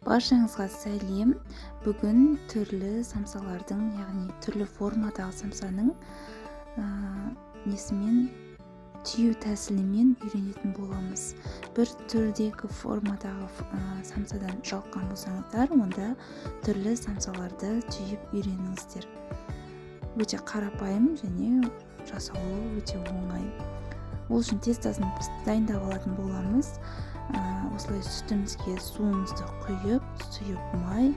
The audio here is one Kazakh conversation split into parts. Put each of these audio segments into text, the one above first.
Баршаңызға сәлем. Бүгін түрлі самсалардың, яғни түрлі формадағы самсаның несімен түйу тәсілімен үйренетін боламыз. Бір түрдегі формадағы самсадан жалыққан болсаңыздар, онда түрлі самсаларды түйіп үйреніңіздер. Өте қарапайым және жасауы өте оңай. Ол үшін тестасын дайындап алатын боламыз. Осылай сүтімізге суымызды құйып, сұйық май,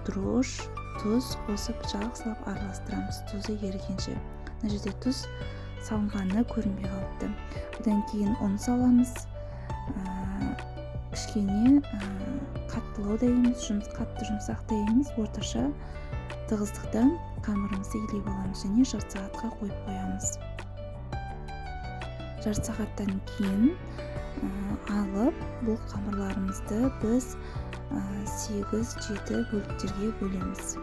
дрож, тұз қосып жақсылап араластырамыз. Тұзы ерігенше. Мына жерде тұз салынғаны көрінбей қалыпты. Одан кейін ұн саламыз. Кішкене қаттылау да емес, қатты жұмсақ та емес, орташа тығыздықта қамырымызды илеп аламыз және жарты сағатқа қойып қоямыз. Жарты сағаттан кейін алып, бұл қамырларымызды біз 8-7 бөліктерге бөлеміз.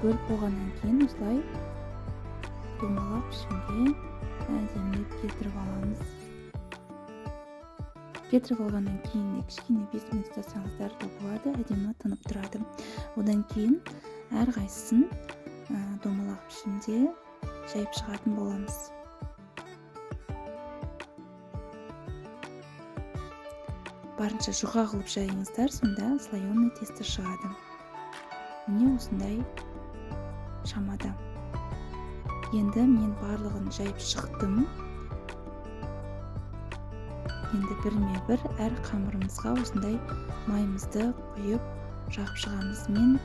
Бөліп болғаннан кейін осылай домалақ пішімге әдемілеп келтіріп аламыз. Кетіріп алғаннан кейін кішкене 5 минут ұстасаңыздар да болады, әдемі тынып тұрады. Одан кейін әрқайсысын домалақ пішімде жайып шығатын боламыз. Барынша жұқа қылып жайыңыздар, сонда слоеный тесто шығады. Міне осындай шамада. Енді мен барлығын жайып шықтым. Енді бірме-бір әр қамырымызға осындай майымызды құйып жағып шығамыз. Мен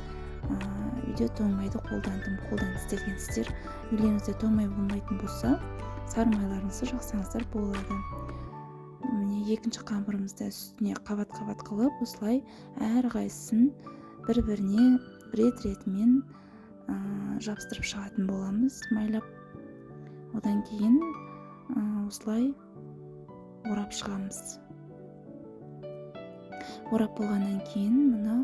үйде тоңмайды қолдандым. Қолдан істелгенсіздер, үйлеріңізде тоңмай болмайтын болса, сары майларыңызды жақсаңыздар болады. Міне екінші қамырымызды үстіне қабат-қабат қылып, осылай әрқайсысын бір-біріне рет-ретімен жабыстырып шығатын боламыз, майлап. Одан кейін осылай орап шығамыз. Орап болғаннан кейін мұны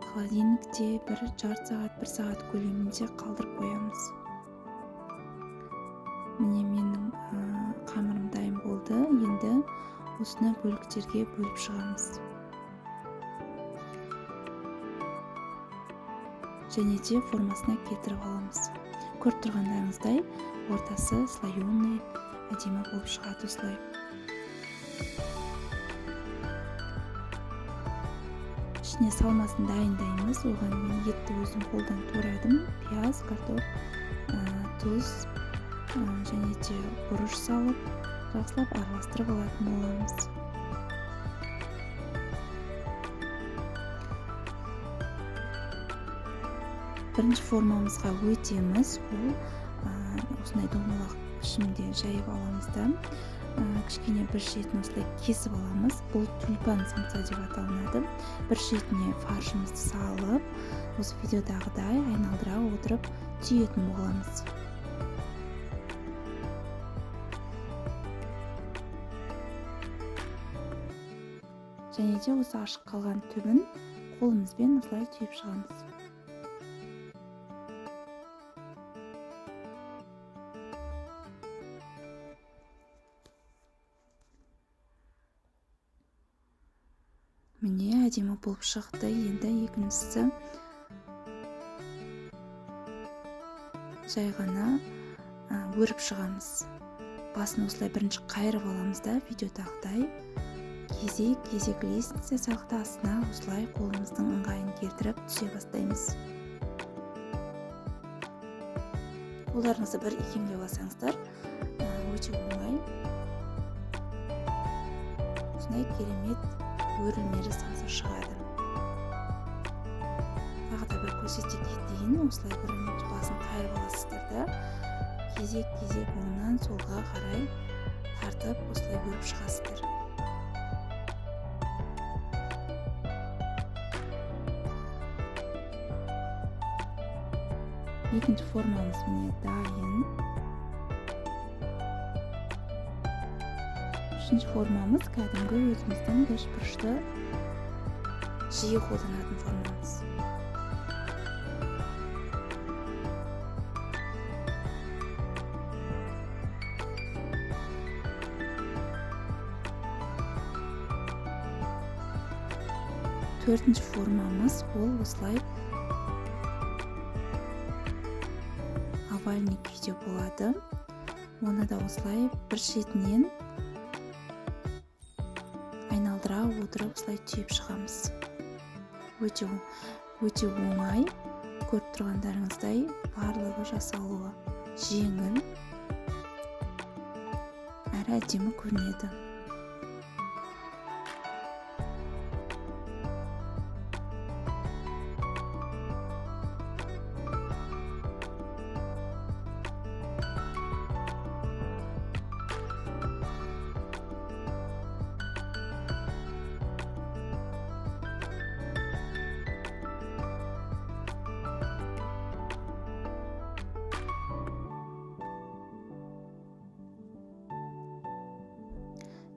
холодильникте бір жарты сағат, 1 сағат көлемінде қалдырып қоямыз. Міне менің қамырым дайын болды. Енді осыны бөліктерге бөліп шығамыз. Және де формасына келтіріп аламыз. Көріп тұрғандарыңыздай, ортасы слоеный әдемі болып шығады осылай. Ішіне салмасын дайындаймыз. Оған мен етті өзім қолдан турадым. Пияз, картоп, тұз және де бұрыш салып, жақсылап араластырып алатын боламыз. Бірінші формамызға өтеміз. Ол осындай домалақ пішімде жайып аламыз да. Кішкене бір шетін осылай кесіп аламыз. Бұл тюльпан самса деп аталынады. Бір шетіне фаршымызды салып, осы видеодағыдай айналдыра отырып түйетін боламыз. Және де осы ашық қалған түбін қолымызбен осылай түйіп шығамыз. Міне әдемі болып шықты. Енді екіншісі жай ғана өріп шығамыз. Басын осылай бірінші қайырып аламыз да, видеодағыдай кезек лестнице сақта астына осылай қолымыздың ыңғайын келтіріп түсе бастаймыз. Қолдарыңызды бір икемдеп алсаңыздар, өте оңай. Осындай керемет өрілмелі самса шығады. Тағы да бір көрсете кетейін, осылай бір минут басын қайырып аласыздар да, кезек оңнан солға қарай тартып осылай өріп шығасыздар. Екінші формамыз міне дайын. Үшінші формамыз кәдімгі өзіміздің бешбұрышты жиі қолданатын формамыз. Төртінші формамыз ол осылай овальный күйде болады. Оны да осылай бір шетінен айналдыра отырып осылай түйіп шығамыз. Өте оңай, көріп тұрғандарыңыздай барлығы жасалуы жеңіл әрі әдемі көрінеді.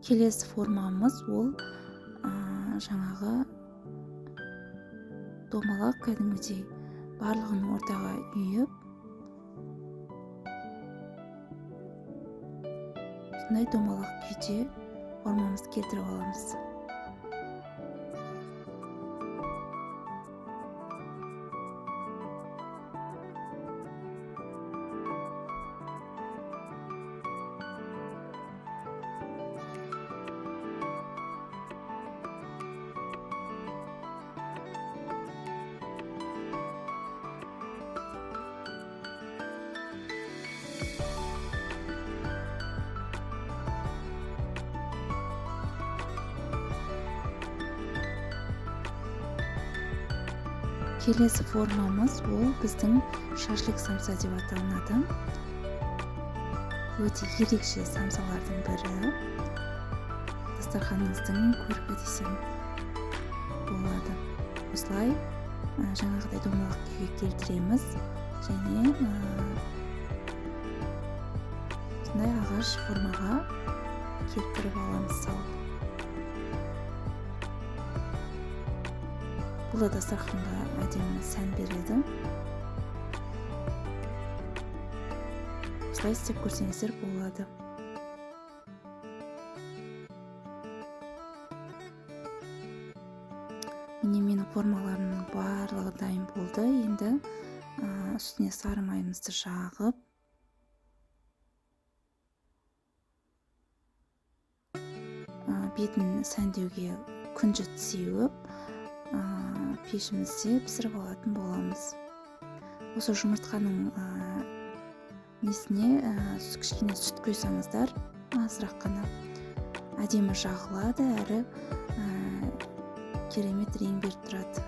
Келесі формамыз ол жаңағы домалақ, кәдімгідей барлығын ортаға үйіп, сондай домалақ күйде формамызды келтіріп аламыз. Келесі формамыз ол біздің шашлик самса деп аталынады. Өте ерекше самсалардың бірі. Дастарханыңыздың көркі десем болады. Осылай жаңағыдай домалақ күйге келтіреміз және сондай ағаш формаға келтіріп аламыз салып. Бұл да дастарханға әдемі сән береді. Осылай істеп көрсеңіздер болады. Міне менің формаларымның барлығы дайын болды. Енді үстіне сары майымызды жағып, бетін сәндеуге күнжіт сеуіп, пешімізде пісіріп алатын боламыз. Осы жұмыртқаның несіне кішкене сүт құйсаңыздар, азырақ қана әдемі жағылады әрі керемет рең беріп тұрады.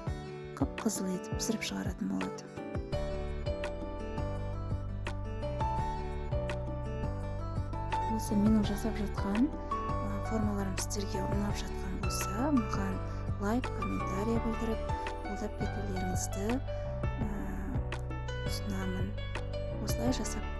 Қып-қызыл етіп пісіріп шығаратын болады. Осы менің жасап жатқан формаларым сіздерге ұнап жатқан болса, маған лайк, комментарий білдіріп, қолдап кетулеріңізді ұсынамын. Осылай жасап көріңіздер.